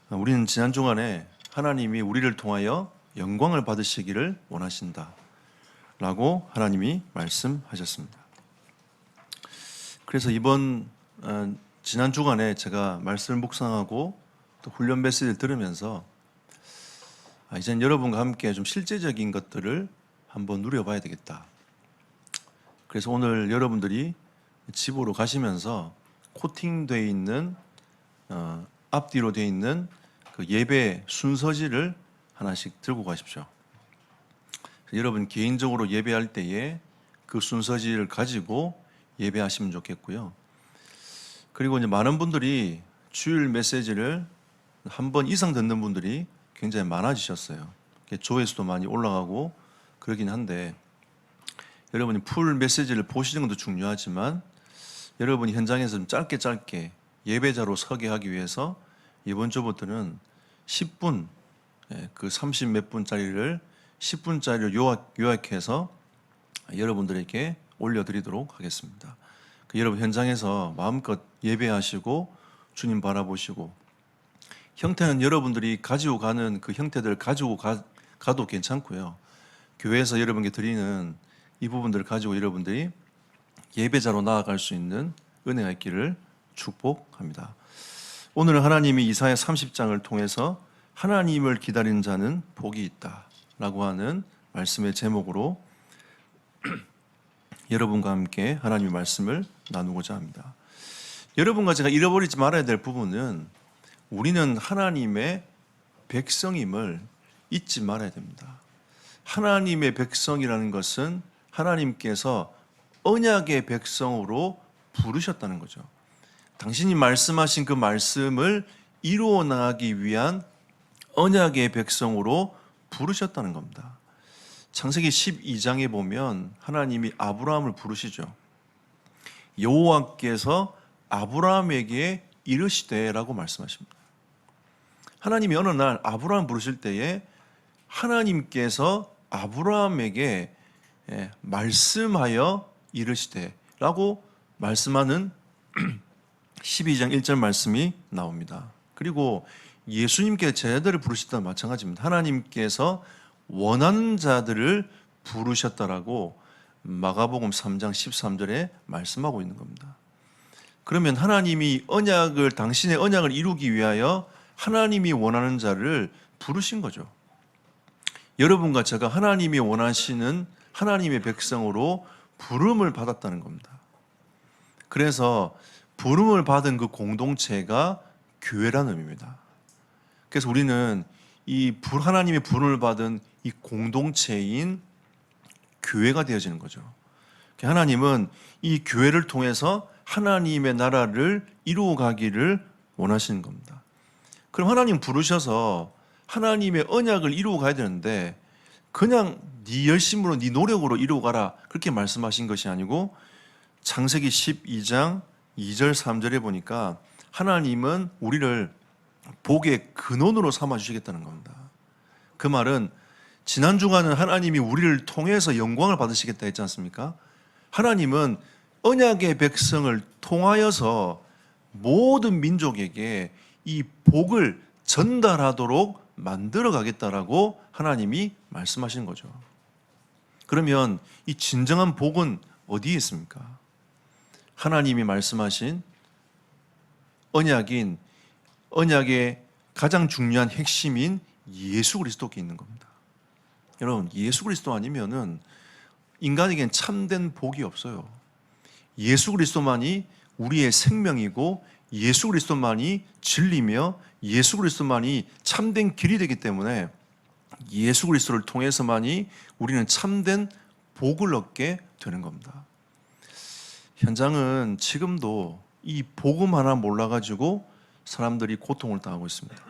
우리는 지난 주간에 하나님이 우리를 통하여 영광을 받으시기를 원하신다 라고 하나님이 말씀하셨습니다. 그래서 지난 주간에 제가 말씀을 묵상하고 또 훈련 메시지를 들으면서 이제는 여러분과 함께 좀 실제적인 것들을 한번 누려봐야 되겠다. 그래서 오늘 여러분들이 집으로 가시면서 코팅되어 있는 앞뒤로 되어 있는 그 예배 순서지를 하나씩 들고 가십시오. 여러분 개인적으로 예배할 때에 그 순서지를 가지고 예배하시면 좋겠고요. 그리고 이제 많은 분들이 주일 메시지를 한 번 이상 듣는 분들이 굉장히 많아지셨어요. 조회수도 많이 올라가고 그러긴 한데 여러분이 풀 메시지를 보시는 것도 중요하지만 여러분이 현장에서 좀 짧게 예배자로 서게 하기 위해서 이번 주부터는 10분, 그 30 몇 분짜리를 10분짜리를 요약해서 여러분들에게 올려드리도록 하겠습니다. 여러분 현장에서 마음껏 예배하시고 주님 바라보시고 형태는 여러분들이 가지고 가는 그 형태들을 가지고 가도 괜찮고요. 교회에서 여러분께 드리는 이 부분들을 가지고 여러분들이 예배자로 나아갈 수 있는 은혜가 있기를 축복합니다. 오늘은 하나님이 이사야 30장을 통해서 하나님을 기다리는 자는 복이 있다 라고 하는 말씀의 제목으로 여러분과 함께 하나님의 말씀을 나누고자 합니다. 여러분과 제가 잃어버리지 말아야 될 부분은 우리는 하나님의 백성임을 잊지 말아야 됩니다. 하나님의 백성이라는 것은 하나님께서 언약의 백성으로 부르셨다는 거죠. 당신이 말씀하신 그 말씀을 이루어 나가기 위한 언약의 백성으로 부르셨다는 겁니다. 창세기 12장에 보면 하나님이 아브라함을 부르시죠. 여호와께서 아브라함에게 이르시되라고 말씀하십니다. 하나님이 어느 날 아브라함 부르실 때에 하나님께서 아브라함에게 말씀하여 이르시되라고 말씀하는 12장 1절 말씀이 나옵니다. 그리고 예수님께 제자들을 부르실 때와 마찬가지입니다. 하나님께서 원하는 자들을 부르셨다라고 마가복음 3장 13절에 말씀하고 있는 겁니다. 그러면 하나님이 당신의 언약을 이루기 위하여 하나님이 원하는 자를 부르신 거죠. 여러분과 제가 하나님이 원하시는 하나님의 백성으로 부름을 받았다는 겁니다. 그래서 부름을 받은 그 공동체가 교회라는 의미입니다. 그래서 우리는 하나님의 부름을 받은 이 공동체인 교회가 되어지는 거죠. 하나님은 이 교회를 통해서 하나님의 나라를 이루어 가기를 원하시는 겁니다. 그럼 하나님 부르셔서 하나님의 언약을 이루어 가야 되는데 그냥 네 열심으로 네 노력으로 이루어 가라 그렇게 말씀하신 것이 아니고 창세기 12장 2절 3절에 보니까 하나님은 우리를 복의 근원으로 삼아 주시겠다는 겁니다. 그 말은 지난 주간은 하나님이 우리를 통해서 영광을 받으시겠다 했지 않습니까? 하나님은 언약의 백성을 통하여서 모든 민족에게 이 복을 전달하도록 만들어 가겠다라고 하나님이 말씀하시는 거죠. 그러면 이 진정한 복은 어디에 있습니까? 하나님이 말씀하신 언약의 가장 중요한 핵심인 예수 그리스도께 있는 겁니다. 여러분, 예수 그리스도 아니면은 인간에겐 참된 복이 없어요. 예수 그리스도만이 우리의 생명이고 예수 그리스도만이 진리며 예수 그리스도만이 참된 길이 되기 때문에 예수 그리스도를 통해서만이 우리는 참된 복을 얻게 되는 겁니다. 현장은 지금도 이 복음 하나 몰라가지고 사람들이 고통을 당하고 있습니다.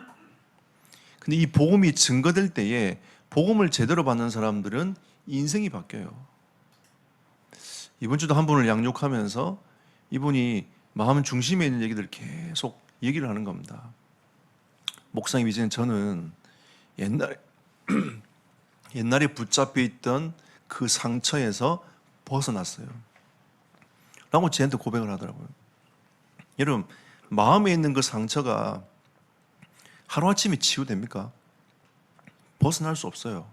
근데 이 복음이 증거될 때에 복음을 제대로 받는 사람들은 인생이 바뀌어요. 이번 주도 한 분을 양육하면서 이분이 마음 중심에 있는 얘기들을 계속 얘기를 하는 겁니다. 목사님, 이제는 저는 옛날에 붙잡혀 있던 그 상처에서 벗어났어요 라고 저한테 고백을 하더라고요. 여러분, 마음에 있는 그 상처가 하루아침에 치유됩니까? 벗어날 수 없어요.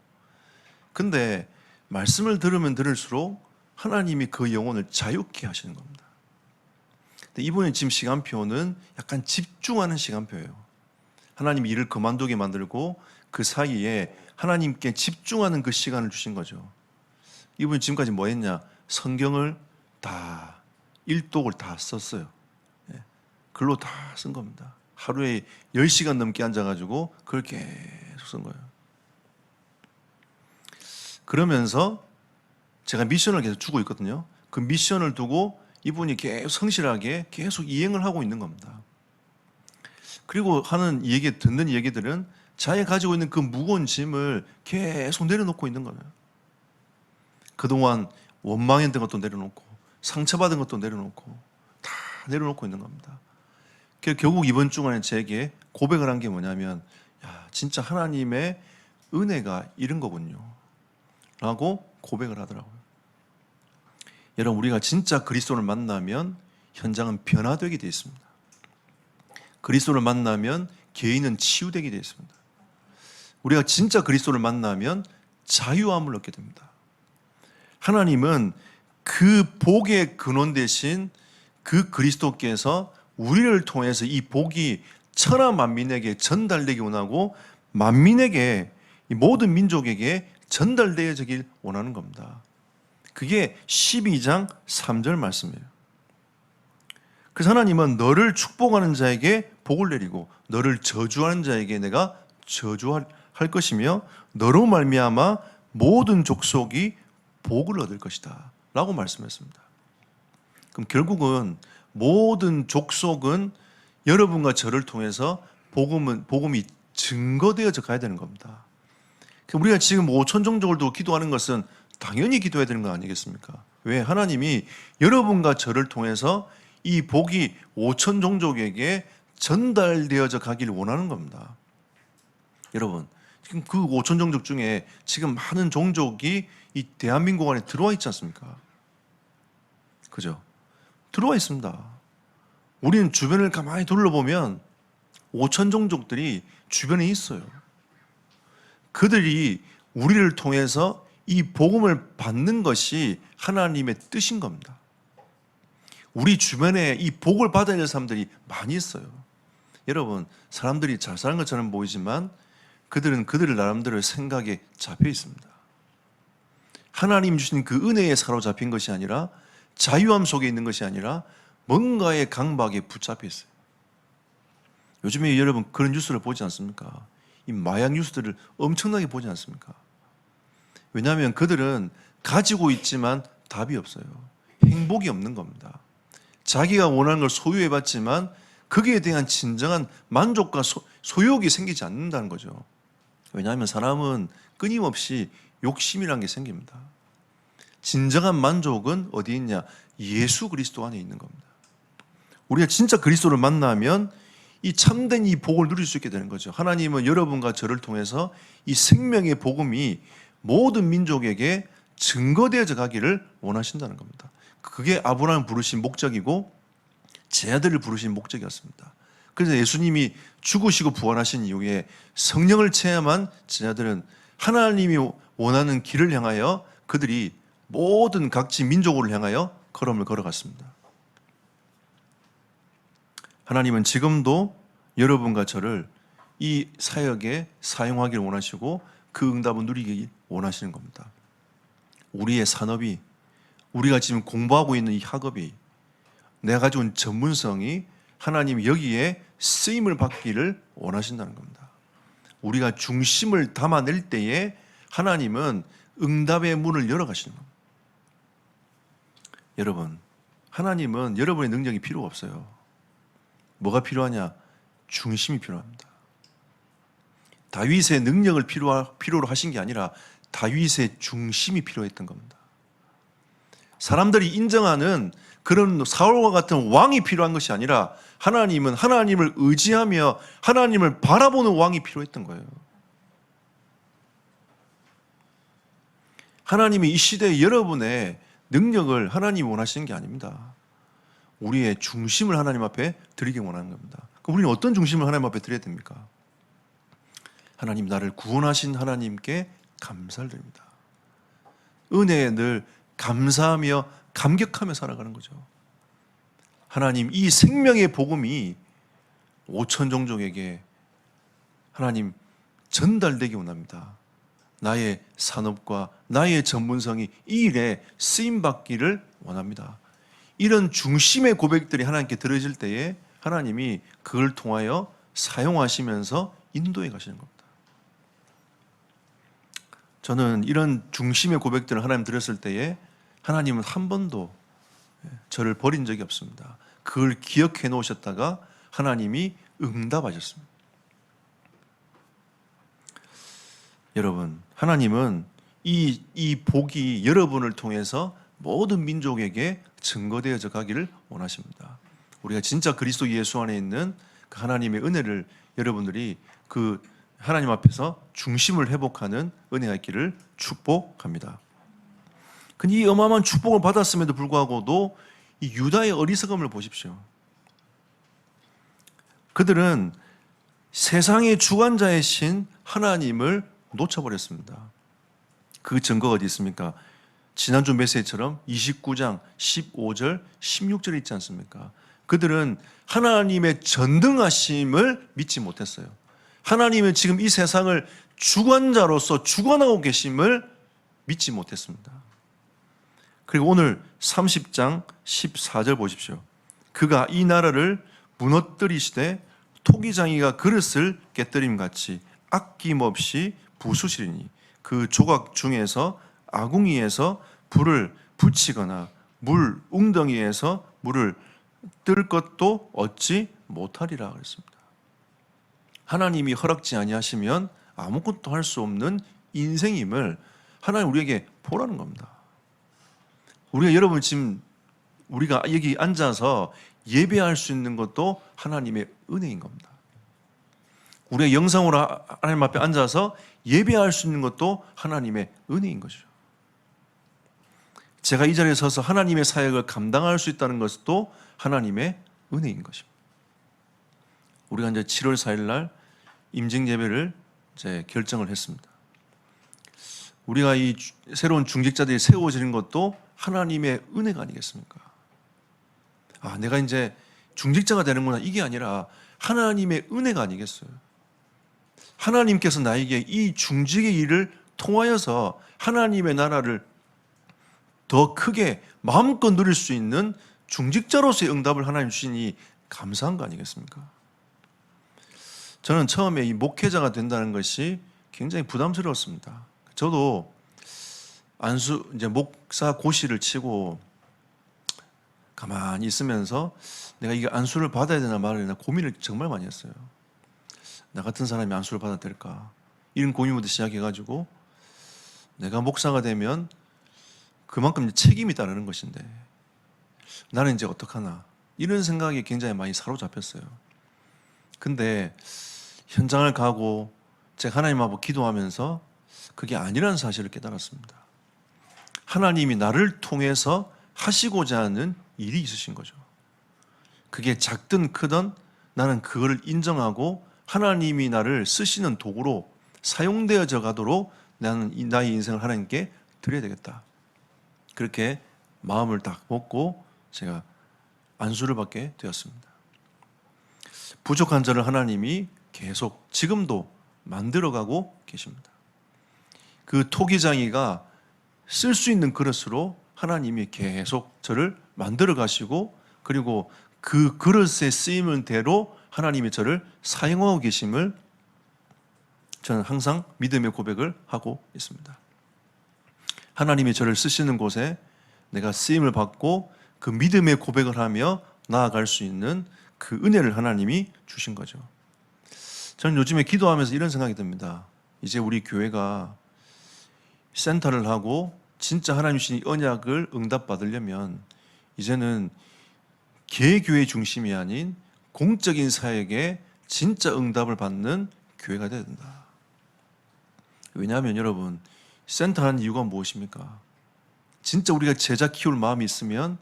근데 말씀을 들으면 들을수록 하나님이 그 영혼을 자유케 하시는 겁니다. 근데 이번에 지금 시간표는 약간 집중하는 시간표예요. 하나님이 일을 그만두게 만들고 그 사이에 하나님께 집중하는 그 시간을 주신 거죠. 이분이 지금까지 뭐 했냐? 성경을 다, 일독을 다 썼어요. 글로 다 쓴 겁니다. 하루에 10시간 넘게 앉아가지고 그걸 계속 쓴 거예요. 그러면서 제가 미션을 계속 주고 있거든요. 그 미션을 두고 이분이 계속 성실하게 계속 이행을 하고 있는 겁니다. 그리고 하는 얘기, 듣는 얘기들은 자기가 가지고 있는 그 무거운 짐을 계속 내려놓고 있는 거예요. 그동안 원망했던 것도 내려놓고 상처받은 것도 내려놓고 다 내려놓고 있는 겁니다. 결국 이번 주간에 제게 고백을 한 게 뭐냐면, 야, 진짜 하나님의 은혜가 이런 거군요 라고 고백을 하더라고요. 여러분, 우리가 진짜 그리스도를 만나면 현장은 변화되게 되어 있습니다. 그리스도를 만나면 개인은 치유되게 되어 있습니다. 우리가 진짜 그리스도를 만나면 자유함을 얻게 됩니다. 하나님은 그 복의 근원 되신 그 그리스도께서 우리를 통해서 이 복이 천하 만민에게 전달되기 원하고 만민에게, 이 모든 민족에게 전달되어지길 원하는 겁니다. 그게 12장 3절 말씀이에요. 그래서 하나님은 너를 축복하는 자에게 복을 내리고 너를 저주하는 자에게 내가 저주할 것이며 너로 말미암아 모든 족속이 복을 얻을 것이다 라고 말씀했습니다. 그럼 결국은 모든 족속은 여러분과 저를 통해서 복음이 증거되어져 가야 되는 겁니다. 우리가 지금 5천 종족을 두고 기도하는 것은 당연히 기도해야 되는 거 아니겠습니까? 왜? 하나님이 여러분과 저를 통해서 이 복이 5천 종족에게 전달되어져 가기를 원하는 겁니다. 여러분, 지금 그 5천 종족 중에 지금 많은 종족이 이 대한민국 안에 들어와 있지 않습니까? 그죠? 들어와 있습니다. 우리는 주변을 가만히 둘러보면 5천 종족들이 주변에 있어요. 그들이 우리를 통해서 이 복음을 받는 것이 하나님의 뜻인 겁니다. 우리 주변에 이 복을 받아야 될 사람들이 많이 있어요. 여러분, 사람들이 잘 사는 것처럼 보이지만 그들은 그들의 나름대로의 생각에 잡혀 있습니다. 하나님 주신 그 은혜에 사로잡힌 것이 아니라, 자유함 속에 있는 것이 아니라 뭔가의 강박에 붙잡혀 있어요. 요즘에 여러분 그런 뉴스를 보지 않습니까? 이 마약 뉴스들을 엄청나게 보지 않습니까? 왜냐하면 그들은 가지고 있지만 답이 없어요. 행복이 없는 겁니다. 자기가 원하는 걸 소유해봤지만 거기에 대한 진정한 만족과 소욕이 생기지 않는다는 거죠. 왜냐하면 사람은 끊임없이 욕심이라는 게 생깁니다. 진정한 만족은 어디 있냐? 예수 그리스도 안에 있는 겁니다. 우리가 진짜 그리스도를 만나면 이 참된 이 복을 누릴 수 있게 되는 거죠. 하나님은 여러분과 저를 통해서 이 생명의 복음이 모든 민족에게 증거되어져 가기를 원하신다는 겁니다. 그게 아브라함을 부르신 목적이고 제 아들을 부르신 목적이었습니다. 그래서 예수님이 죽으시고 부활하신 이후에 성령을 체험한 제 아들은 하나님이 원하는 길을 향하여 그들이 모든 각지 민족을 향하여 걸음을 걸어갔습니다. 하나님은 지금도 여러분과 저를 이 사역에 사용하기를 원하시고 그 응답을 누리기 원하시는 겁니다. 우리의 산업이, 우리가 지금 공부하고 있는 이 학업이, 내가 가지고 있는 전문성이 하나님이 여기에 쓰임을 받기를 원하신다는 겁니다. 우리가 중심을 담아낼 때에 하나님은 응답의 문을 열어가시는 겁니다. 여러분, 하나님은 여러분의 능력이 필요가 없어요. 뭐가 필요하냐? 중심이 필요합니다. 다윗의 능력을 필요로 하신 게 아니라 다윗의 중심이 필요했던 겁니다. 사람들이 인정하는 그런 사울과 같은 왕이 필요한 것이 아니라 하나님은 하나님을 의지하며 하나님을 바라보는 왕이 필요했던 거예요. 하나님이 이 시대에 여러분의 능력을 하나님이 원하시는 게 아닙니다. 우리의 중심을 하나님 앞에 드리기 원하는 겁니다. 그럼 우리는 어떤 중심을 하나님 앞에 드려야 됩니까? 하나님, 나를 구원하신 하나님께 감사를 드립니다. 은혜에 늘 감사하며 감격하며 살아가는 거죠. 하나님, 이 생명의 복음이 5천 종족에게 하나님 전달되기 원합니다. 나의 산업과 나의 전문성이 이 일에 쓰임받기를 원합니다. 이런 중심의 고백들이 하나님께 들어질 때에 하나님이 그걸 통하여 사용하시면서 인도해 가시는 겁니다. 저는 이런 중심의 고백들을 하나님 들었을 때에 하나님은 한 번도 저를 버린 적이 없습니다. 그걸 기억해 놓으셨다가 하나님이 응답하셨습니다. 여러분, 하나님은 이 복이 여러분을 통해서 모든 민족에게 증거되어져 가기를 원하십니다. 우리가 진짜 그리스도 예수 안에 있는 그 하나님의 은혜를 여러분들이 그 하나님 앞에서 중심을 회복하는 은혜가 있기를 축복합니다. 근데 이 어마어마한 축복을 받았음에도 불구하고도 이 유다의 어리석음을 보십시오. 그들은 세상의 주관자의 신 하나님을 놓쳐버렸습니다. 그 증거가 어디 있습니까? 지난주 메시지처럼 29장 15절 16절에 있지 않습니까? 그들은 하나님의 전능하심을 믿지 못했어요. 하나님은 지금 이 세상을 주관자로서 주관하고 계심을 믿지 못했습니다. 그리고 오늘 30장 14절 보십시오. 그가 이 나라를 무너뜨리시되 토기장이가 그릇을 깨뜨림같이 아낌없이 부수시리니 그 조각 중에서 아궁이에서 불을 붙이거나 물 웅덩이에서 물을 뜰 것도 얻지 못하리라 그랬습니다. 하나님이 허락지 아니하시면 아무것도 할 수 없는 인생임을 하나님 우리에게 보라는 겁니다. 우리가 여러분 지금 우리가 여기 앉아서 예배할 수 있는 것도 하나님의 은혜인 겁니다. 우리가 영상으로 하나님 앞에 앉아서 예배할 수 있는 것도 하나님의 은혜인 거죠. 제가 이 자리에 서서 하나님의 사역을 감당할 수 있다는 것도 하나님의 은혜인 것입니다. 우리가 이제 7월 4일 날 임직 예배를 이제 결정을 했습니다. 우리가 이 새로운 중직자들이 세워지는 것도 하나님의 은혜가 아니겠습니까? 아, 내가 이제 중직자가 되는구나, 이게 아니라 하나님의 은혜가 아니겠어요? 하나님께서 나에게 이 중직의 일을 통하여서 하나님의 나라를 더 크게 마음껏 누릴 수 있는 중직자로서의 응답을 하나님 주시니 감사한 거 아니겠습니까? 저는 처음에 이 목회자가 된다는 것이 굉장히 부담스러웠습니다. 저도 이제 목사 고시를 치고 가만히 있으면서 내가 이게 안수를 받아야 되나 말아야 되나 고민을 정말 많이 했어요. 나 같은 사람이 안수를 받아야 될까? 이런 고민부터 시작해가지고 내가 목사가 되면 그만큼 이제 책임이 따르는 것인데 나는 이제 어떡하나? 이런 생각이 굉장히 많이 사로잡혔어요. 근데 현장을 가고 제가 하나님 앞에 기도하면서 그게 아니라는 사실을 깨달았습니다. 하나님이 나를 통해서 하시고자 하는 일이 있으신 거죠. 그게 작든 크든 나는 그거를 인정하고 하나님이 나를 쓰시는 도구로 사용되어져 가도록 나는 나의 인생을 하나님께 드려야 되겠다. 그렇게 마음을 딱 먹고 제가 안수를 받게 되었습니다. 부족한 저를 하나님이 계속 지금도 만들어가고 계십니다. 그 토기장이가 쓸 수 있는 그릇으로 하나님이 계속 저를 만들어 가시고 그리고 그 그릇의 쓰임은 대로 하나님이 저를 사용하고 계심을 저는 항상 믿음의 고백을 하고 있습니다. 하나님이 저를 쓰시는 곳에 내가 쓰임을 받고 그 믿음의 고백을 하며 나아갈 수 있는 그 은혜를 하나님이 주신 거죠. 저는 요즘에 기도하면서 이런 생각이 듭니다. 이제 우리 교회가 센터를 하고 진짜 하나님 주신 언약을 응답받으려면 이제는 개교회 중심이 아닌 공적인 사역에 진짜 응답을 받는 교회가 되어야 된다. 왜냐하면 여러분, 센터하는 이유가 무엇입니까? 진짜 우리가 제자 키울 마음이 있으면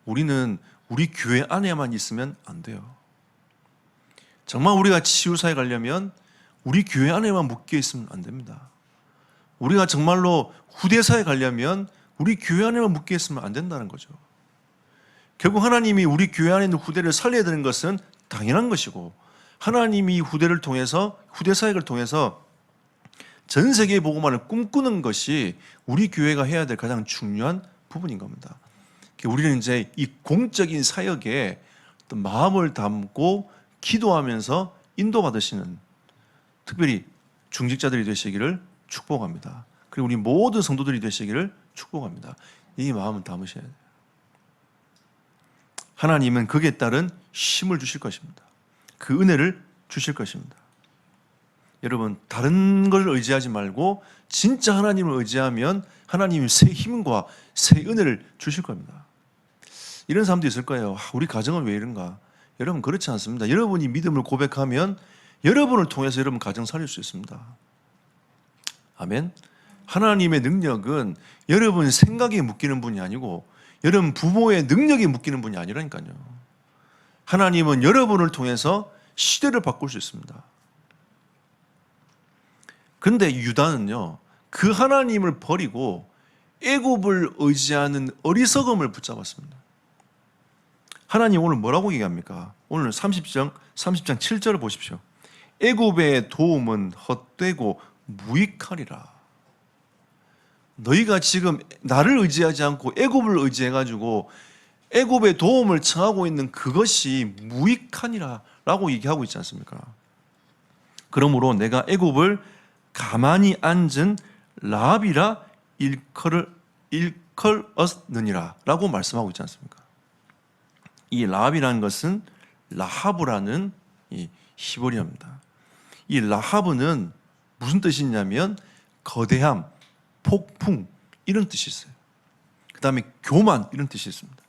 우리는 우리 교회 안에만 있으면 안 돼요. 정말 우리가 치유사에 가려면 우리 교회 안에만 묶여 있으면 안 됩니다. 우리가 정말로 후대사에 가려면 우리 교회 안에만 묶여 있으면 안 된다는 거죠. 결국 하나님이 우리 교회 안에 있는 후대를 살려야 되는 것은 당연한 것이고, 하나님이 후대를 통해서, 후대 사역을 통해서 전 세계의 복음화를 꿈꾸는 것이 우리 교회가 해야 될 가장 중요한 부분인 겁니다. 우리는 이제 이 공적인 사역에 어떤 마음을 담고 기도하면서 인도받으시는, 특별히 중직자들이 되시기를 축복합니다. 그리고 우리 모든 성도들이 되시기를 축복합니다. 이 마음은 담으셔야 돼요. 하나님은 거기에 따른 힘을 주실 것입니다. 그 은혜를 주실 것입니다. 여러분, 다른 걸 의지하지 말고 진짜 하나님을 의지하면 하나님이 새 힘과 새 은혜를 주실 겁니다. 이런 사람도 있을 거예요. 우리 가정은 왜 이런가? 여러분, 그렇지 않습니다. 여러분이 믿음을 고백하면 여러분을 통해서 여러분 가정 살릴 수 있습니다. 아멘. 하나님의 능력은 여러분 생각에 묶이는 분이 아니고 여러분 부모의 능력에 묶이는 분이 아니라니까요. 하나님은 여러분을 통해서 시대를 바꿀 수 있습니다. 그런데 유다는요, 그 하나님을 버리고 애굽을 의지하는 어리석음을 붙잡았습니다. 하나님 오늘 뭐라고 얘기합니까? 오늘 30장 7절을 보십시오. 애굽의 도움은 헛되고 무익하리라. 너희가 지금 나를 의지하지 않고 애굽을 의지해가지고 애굽의 도움을 청하고 있는 그것이 무익하니라 라고 얘기하고 있지 않습니까? 그러므로 내가 애굽을 가만히 앉은 라합이라 일컬었느니라 라고 말씀하고 있지 않습니까? 이 라합이라는 것은 라하브라는 이 히브리어입니다. 이 라하브는 무슨 뜻이 있냐면 거대함, 폭풍 이런 뜻이 있어요. 그 다음에 교만 이런 뜻이 있습니다.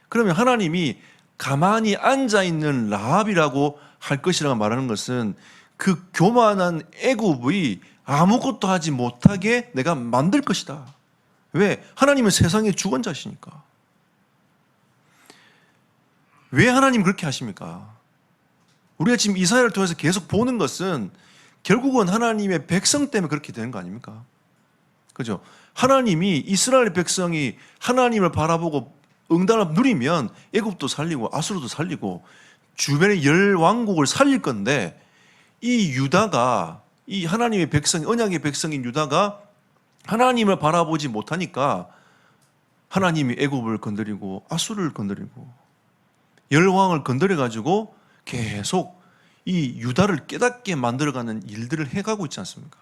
그러면 하나님이 가만히 앉아있는 라합이라고 할 것이라고 말하는 것은 그 교만한 애굽의 아무것도 하지 못하게 내가 만들 것이다. 왜? 하나님은 세상의 주권자시니까. 왜 하나님 그렇게 하십니까? 우리가 지금 이사야를 통해서 계속 보는 것은 결국은 하나님의 백성 때문에 그렇게 되는 거 아닙니까? 그죠? 하나님이 이스라엘 백성이 하나님을 바라보고 응답을 누리면 애굽도 살리고 아수르도 살리고 주변의 열 왕국을 살릴 건데, 이 유다가, 이 하나님의 백성, 언약의 백성인 유다가 하나님을 바라보지 못하니까 하나님이 애굽을 건드리고 아수르를 건드리고 열 왕을 건드려 가지고 계속 이 유다를 깨닫게 만들어가는 일들을 해가고 있지 않습니까?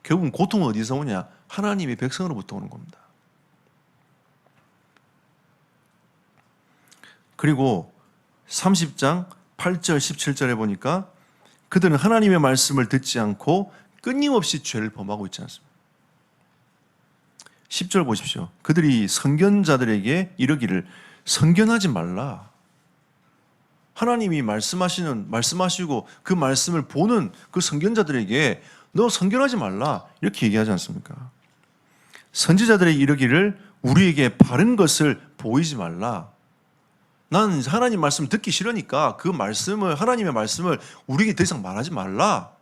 결국은 고통은 어디서 오냐? 하나님의 백성으로부터 오는 겁니다. 그리고 30장 8절 17절에 보니까 그들은 하나님의 말씀을 듣지 않고 끊임없이 죄를 범하고 있지 않습니까? 10절 보십시오. 그들이 선견자들에게 이르기를 선견하지 말라. 하나님이 말씀하시고 그 말씀을 보는 그 선견자들에게 너 선견하지 말라 이렇게 얘기하지 않습니까? 선지자들에게 이르기를 우리에게 바른 것을 보이지 말라. 나는 하나님 말씀 듣기 싫으니까 그 말씀을, 하나님의 말씀을 우리에게 더 이상 말하지 말라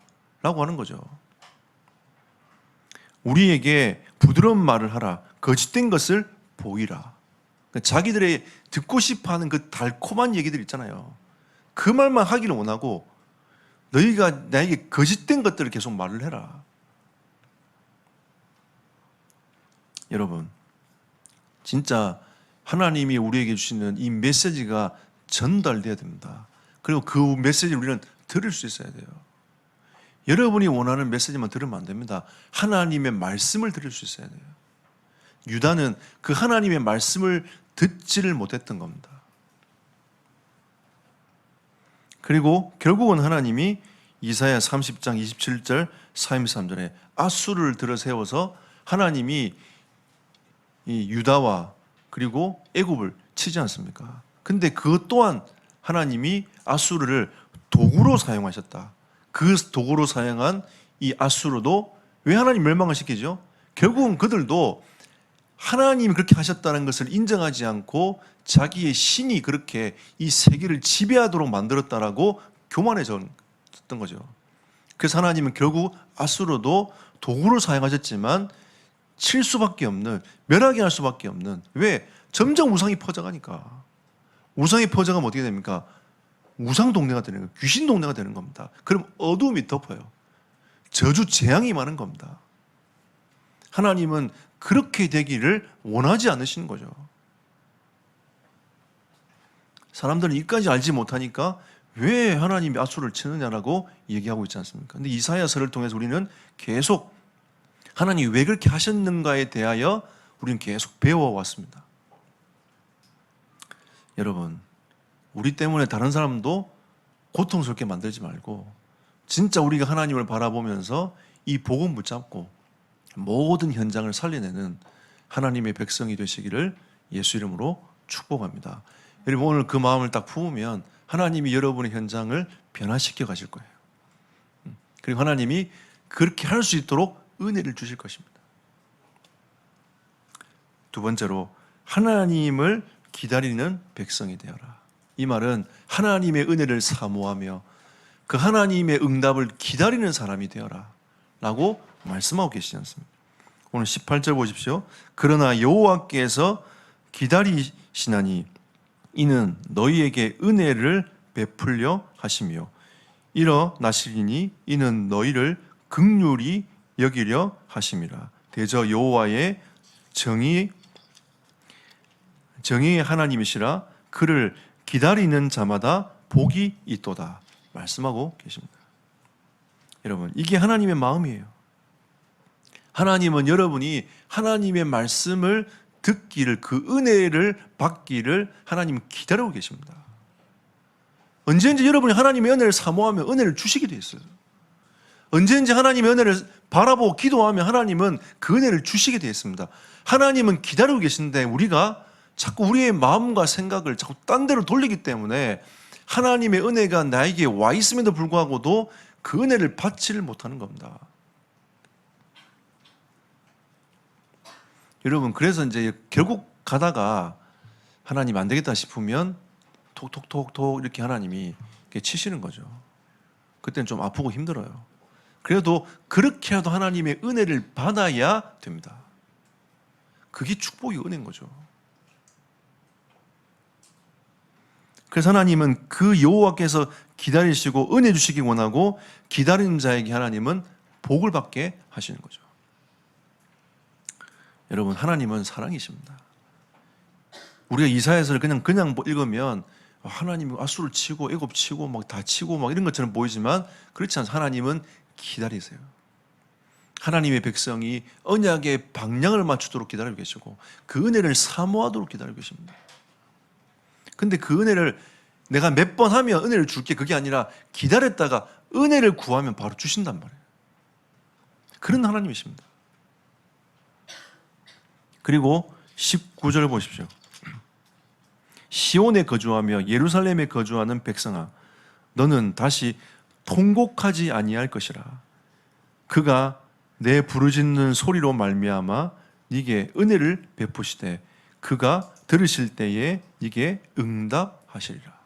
라고 하는 거죠. 우리에게 부드러운 말을 하라. 거짓된 것을 보이라. 자기들의 듣고 싶어하는 그 달콤한 얘기들 있잖아요. 그 말만 하기를 원하고 너희가 나에게 거짓된 것들을 계속 말을 해라. 여러분, 진짜 하나님이 우리에게 주시는 이 메시지가 전달돼야 됩니다. 그리고 그 메시지를 우리는 들을 수 있어야 돼요. 여러분이 원하는 메시지만 들으면 안 됩니다. 하나님의 말씀을 들을 수 있어야 돼요. 유다는 그 하나님의 말씀을 듣지를 못했던 겁니다. 그리고 결국은 하나님이 이사야 30장 27절 43절에 아수르를 들어 세워서 하나님이 이 유다와 그리고 애굽을 치지 않습니까? 근데 그것 또한 하나님이 아수르를 도구로 사용하셨다. 그 도구로 사용한 이 아수르도 왜 하나님 멸망을 시키죠? 결국은 그들도 하나님이 그렇게 하셨다는 것을 인정하지 않고 자기의 신이 그렇게 이 세계를 지배하도록 만들었다라고 교만해졌던 거죠. 그래서 하나님은 결국 앗수르도 도구를 사용하셨지만 칠 수밖에 없는, 멸하게 할 수밖에 없는. 왜? 점점 우상이 퍼져가니까. 우상이 퍼져가면 어떻게 됩니까? 우상 동네가 되는 거예요. 귀신 동네가 되는 겁니다. 그럼 어두움이 덮어요. 저주 재앙이 많은 겁니다. 하나님은 그렇게 되기를 원하지 않으시는 거죠. 사람들은 이까지 알지 못하니까 왜 하나님이 앗수르를 치느냐라고 얘기하고 있지 않습니까? 근데 이사야서를 통해서 우리는 계속 하나님이 왜 그렇게 하셨는가에 대하여 우리는 계속 배워왔습니다. 여러분, 우리 때문에 다른 사람도 고통스럽게 만들지 말고 진짜 우리가 하나님을 바라보면서 이 복음 붙잡고 모든 현장을 살려내는 하나님의 백성이 되시기를 예수 이름으로 축복합니다. 여러분, 오늘 그 마음을 딱 품으면 하나님이 여러분의 현장을 변화시켜 가실 거예요. 그리고 하나님이 그렇게 할 수 있도록 은혜를 주실 것입니다. 두 번째로, 하나님을 기다리는 백성이 되어라. 이 말은 하나님의 은혜를 사모하며 그 하나님의 응답을 기다리는 사람이 되어라 라고 말씀하고 계시지 않습니까? 오늘 18절 보십시오. 그러나 여호와께서 기다리시나니 이는 너희에게 은혜를 베풀려 하시며 일어나시리니 이는 너희를 긍휼히 여기려 하심이라. 대저 여호와의 정의의 하나님이시라. 그를 기다리는 자마다 복이 있도다 말씀하고 계십니다. 여러분, 이게 하나님의 마음이에요. 하나님은 여러분이 하나님의 말씀을 듣기를, 그 은혜를 받기를 하나님은 기다리고 계십니다. 언제든지 여러분이 하나님의 은혜를 사모하면 은혜를 주시게 돼 있어요. 언제든지 하나님의 은혜를 바라보고 기도하면 하나님은 그 은혜를 주시게 되어 있습니다. 하나님은 기다리고 계신데 우리가 자꾸 우리의 마음과 생각을 자꾸 딴 데로 돌리기 때문에 하나님의 은혜가 나에게 와 있음에도 불구하고도 그 은혜를 받지를 못하는 겁니다. 여러분, 그래서 이제 결국 가다가 하나님 안 되겠다 싶으면 톡톡톡톡 이렇게 하나님이 이렇게 치시는 거죠. 그때는 좀 아프고 힘들어요. 그래도 그렇게라도 하나님의 은혜를 받아야 됩니다. 그게 축복이 은혜인 거죠. 그래서 하나님은 그 여호와께서 기다리시고 은혜 주시기 원하고 기다리는 자에게 하나님은 복을 받게 하시는 거죠. 여러분, 하나님은 사랑이십니다. 우리가 이사야서를 그냥 읽으면 하나님이 앗수를 치고 애굽 치고 막 다 치고 막 이런 것처럼 보이지만 그렇지 않습니다. 하나님은 기다리세요. 하나님의 백성이 언약의 방향을 맞추도록 기다리고 계시고 그 은혜를 사모하도록 기다리고 계십니다. 근데 그 은혜를 내가 몇 번 하면 은혜를 줄게, 그게 아니라 기다렸다가 은혜를 구하면 바로 주신단 말이에요. 그런 하나님이십니다. 그리고 19절 보십시오. 시온에 거주하며 예루살렘에 거주하는 백성아, 너는 다시 통곡하지 아니할 것이라. 그가 내 부르짖는 소리로 말미암아 네게 은혜를 베푸시되 그가 들으실 때에 네게 응답하시리라.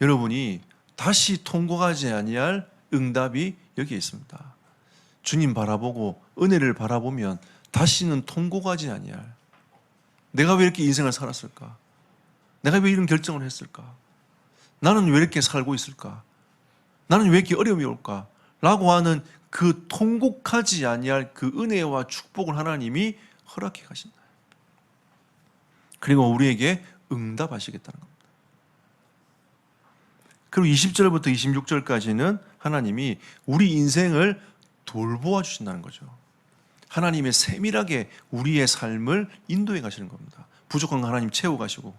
여러분이 다시 통곡하지 아니할 응답이 여기에 있습니다. 주님 바라보고 은혜를 바라보면 다시는 통곡하지 아니할, 내가 왜 이렇게 인생을 살았을까? 내가 왜 이런 결정을 했을까? 나는 왜 이렇게 살고 있을까? 나는 왜 이렇게 어려움이 올까? 라고 하는 그 통곡하지 아니할 그 은혜와 축복을 하나님이 허락해 가신다. 그리고 우리에게 응답하시겠다는 겁니다. 그리고 20절부터 26절까지는 하나님이 우리 인생을 돌보아 주신다는 거죠. 하나님의 세밀하게 우리의 삶을 인도해 가시는 겁니다. 부족한 거 하나님 채워 가시고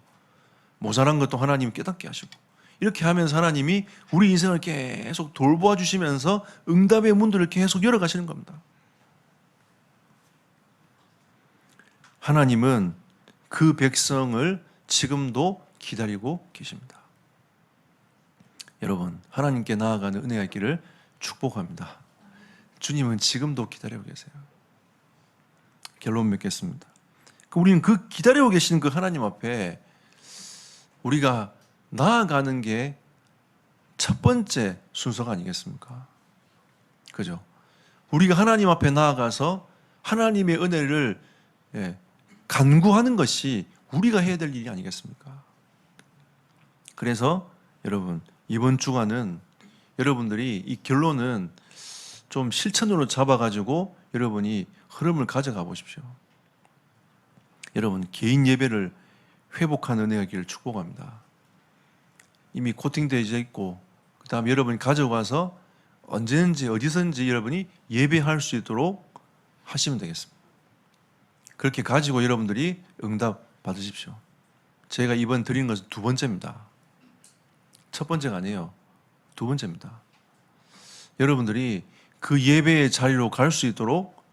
모자란 것도 하나님 깨닫게 하시고 이렇게 하면서 하나님이 우리 인생을 계속 돌보아 주시면서 응답의 문들을 계속 열어 가시는 겁니다. 하나님은 그 백성을 지금도 기다리고 계십니다. 여러분, 하나님께 나아가는 은혜가 있기를 축복합니다. 주님은 지금도 기다리고 계세요. 결론 맺겠습니다. 우리는 그 기다리고 계시는 그 하나님 앞에 우리가 나아가는 게 첫 번째 순서가 아니겠습니까? 그죠? 우리가 하나님 앞에 나아가서 하나님의 은혜를 간구하는 것이 우리가 해야 될 일이 아니겠습니까? 그래서 여러분, 이번 주간은 여러분들이 이 결론은 좀 실천으로 잡아가지고 여러분이 흐름을 가져가 보십시오. 여러분, 개인 예배를 회복하는 은혜가 있기를 축복합니다. 이미 코팅되어 있고, 그 다음 여러분이 가져가서 언제든지 어디서든지 여러분이 예배할 수 있도록 하시면 되겠습니다. 그렇게 가지고 여러분들이 응답 받으십시오. 제가 이번 드린 것은 두 번째입니다. 첫 번째가 아니에요. 두 번째입니다. 여러분들이 그 예배의 자리로 갈 수 있도록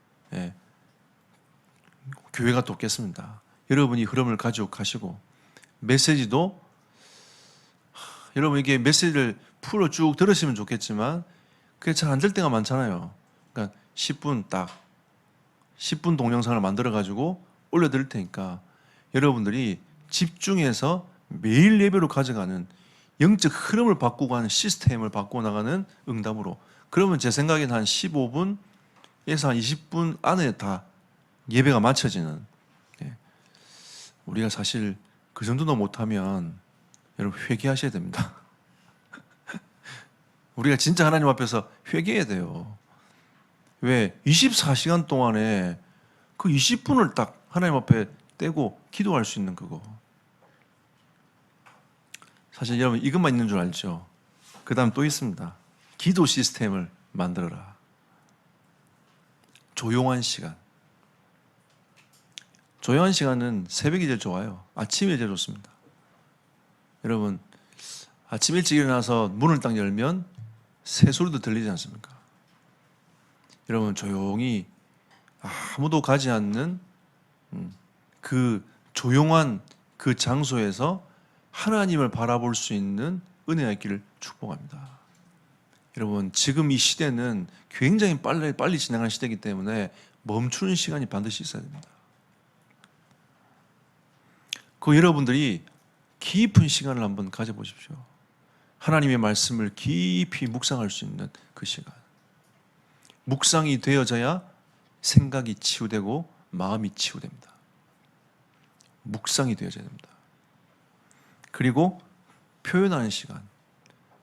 교회가 돕겠습니다. 여러분이 흐름을 가지고 가시고, 메시지도 여러분 이게 메시지를 풀어 쭉 들으시면 좋겠지만 그게 잘 안 될 때가 많잖아요. 그러니까 10분 동영상을 만들어 가지고 올려드릴 테니까 여러분들이 집중해서 매일 예배로 가져가는 영적 흐름을 바꾸고 하는 시스템을 바꾸어 나가는 응답으로, 그러면 제 생각에는 한 15분에서 한 20분 안에 다 예배가 마쳐지는, 우리가 사실 그 정도도 못하면 여러분 회개하셔야 됩니다. 우리가 진짜 하나님 앞에서 회개해야 돼요. 왜? 24시간 동안에 그 20분을 딱 하나님 앞에 떼고 기도할 수 있는 그거. 사실 여러분 이것만 있는 줄 알죠? 그 다음 또 있습니다. 기도 시스템을 만들어라. 조용한 시간. 조용한 시간은 새벽이 제일 좋아요. 아침이 제일 좋습니다. 여러분, 아침 일찍 일어나서 문을 딱 열면 새소리도 들리지 않습니까? 여러분, 조용히 아무도 가지 않는 그 조용한 그 장소에서 하나님을 바라볼 수 있는 은혜가 있기를 축복합니다. 여러분, 지금 이 시대는 굉장히 빨리 진행하는 시대이기 때문에 멈추는 시간이 반드시 있어야 됩니다. 그 여러분들이 깊은 시간을 한번 가져보십시오. 하나님의 말씀을 깊이 묵상할 수 있는 그 시간. 묵상이 되어져야 생각이 치유되고 마음이 치유됩니다. 묵상이 되어져야 됩니다. 그리고 표현하는 시간,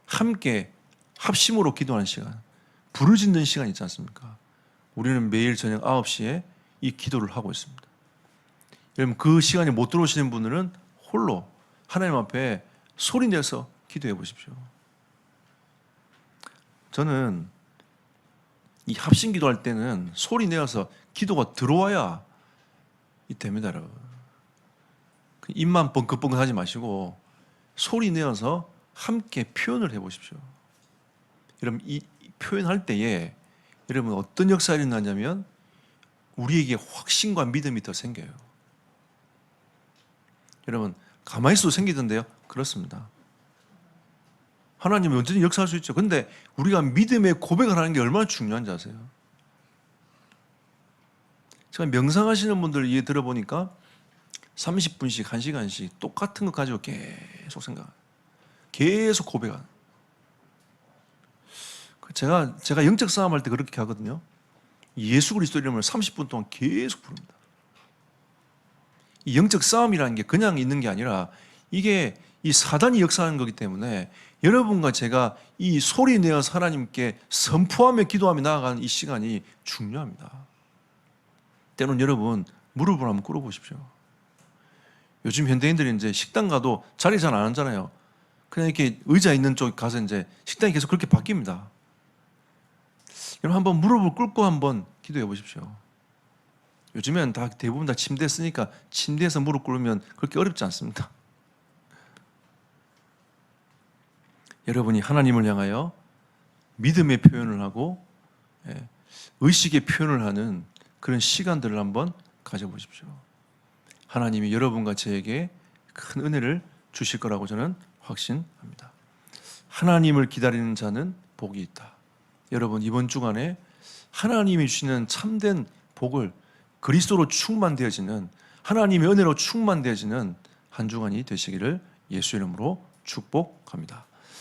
함께 합심으로 기도하는 시간, 부르짖는 시간 있지 않습니까? 우리는 매일 저녁 9시에 이 기도를 하고 있습니다. 여러분, 그 시간에 못 들어오시는 분들은 홀로 하나님 앞에 소리 내서 기도해 보십시오. 저는 이 합심 기도할 때는 소리 내어서 기도가 들어와야 됩니다, 여러분. 입만 뻥긋뻥긋 하지 마시고 소리 내어서 함께 표현을 해 보십시오. 여러분, 이 표현할 때에 여러분 어떤 역사가 일어나냐면 우리에게 확신과 믿음이 더 생겨요. 여러분, 가만히 있어도 생기던데요? 그렇습니다. 하나님이 언제든지 역사할 수 있죠. 근데 우리가 믿음의 고백을 하는 게 얼마나 중요한지 아세요? 제가 명상하시는 분들 얘기 들어보니까 30분씩, 1시간씩 똑같은 거 가지고 계속 생각해요. 계속 고백하는. 제가 영적 싸움할 때 그렇게 하거든요. 예수 그리스도 이름을 30분 동안 계속 부릅니다. 이 영적 싸움이라는 게 그냥 있는 게 아니라 이게 이 사단이 역사하는 거기 때문에 여러분과 제가 이 소리 내어서 하나님께 선포하며 기도하며 나아가는 이 시간이 중요합니다. 때로는 여러분 무릎을 한번 꿇어보십시오. 요즘 현대인들이 이제 식당 가도 자리 잘 안 앉잖아요. 그냥 이렇게 의자 있는 쪽 가서 이제 식당이 계속 그렇게 바뀝니다. 여러분 한번 무릎을 꿇고 한번 기도해 보십시오. 요즘엔 대부분 다 침대 쓰니까 침대에서 무릎 꿇으면 그렇게 어렵지 않습니다. 여러분이 하나님을 향하여 믿음의 표현을 하고 의식의 표현을 하는 그런 시간들을 한번 가져보십시오. 하나님이 여러분과 저에게 큰 은혜를 주실 거라고 저는 확신합니다. 하나님을 기다리는 자는 복이 있다. 여러분, 이번 주간에 하나님이 주시는 참된 복을 그리스도로 충만되어지는, 하나님의 은혜로 충만되어지는 한 주간이 되시기를 예수 이름으로 축복합니다.